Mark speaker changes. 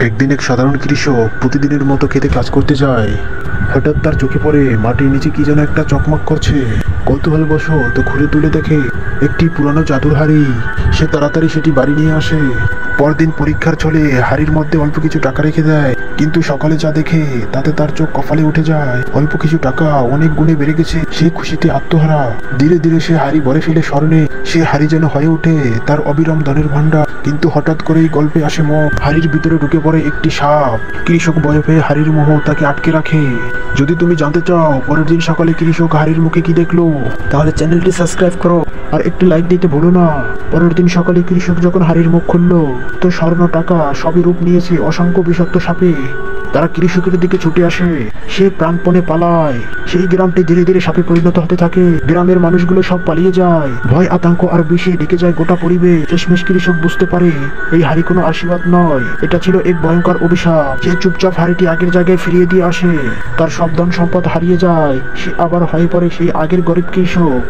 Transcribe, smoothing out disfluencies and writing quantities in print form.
Speaker 1: একদিন এক সাধারণ কৃষক প্রতিদিনের মতো খেতে কাজ করতে যায়। হঠাৎ তার চোখে পড়ে মাটির নিচে কি যেন একটা চকমক করছে। কৌতূহলবশত ঘুরে তুলে দেখে একটি পুরানো জাদুর হাড়ি। সে তাড়াতাড়ি সেটি বাড়ি নিয়ে আসে। পরদিন পরীক্ষার ছলে হাড়ির মধ্যে অল্প কিছু টাকা রেখে দেয়, কিন্তু সকালে যা দেখে তাতে তার চোখ কপালে উঠে যায়। অল্প কিছু টাকা অনেক গুণে বেড়ে গেছে। সে খুশিতে আত্মহারা। ধীরে ধীরে সে হাড়ি ভরে ফেলে স্মরণে। সে হাড়ি যেন হয়ে ওঠে তার অবিরাম ধনের ভান্ডার। কিন্তু হঠাৎ করেই গল্পে আসে মত। হাড়ির ভিতরে ঢুকে পড়ে একটি সাপ। কৃষক ভয় পেয়ে হাড়ির মোহ তাকে আটকে রাখে। যদি তুমি জানতে চাও পরের দিন সকালে কৃষক হাড়ির মুখে কি দেখলো, তাহলে চ্যানেলটি সাবস্ক্রাইব করো আর একটি লাইক দিতে ভুলো না। পরের দিন সকালে কৃষক যখন হাড়ির মুখ খুললো, তো স্বর্ণ টাকা সবই রূপ নিয়েছে অসংখ্য বিষাক্ত সাপে। তারা কৃষকের দিকে ছুটে আসে। সে প্রাণপণে পালায়। সেই গ্রামটি ধীরে ধীরে সাপে পরিণত হতে থাকে। গ্রামের মানুষগুলো সব পালিয়ে যায়। ভয় আতঙ্ক আর বিষে ঢেকে যায় গোটা পরিবেশ। শেষমেশ কৃষক বুঝতে পারে এই হাড়ি কোনো আশীর্বাদ নয়, এটা ছিল এক ভয়ঙ্কর অভিশাপ। সে চুপচাপ হাড়িটি আগের জায়গায় ফিরিয়ে দিয়ে আসে। তার সব ধন সম্পদ হারিয়ে যায়। সে আবার হয়ে পড়ে সেই আগের গরিব কৃষক।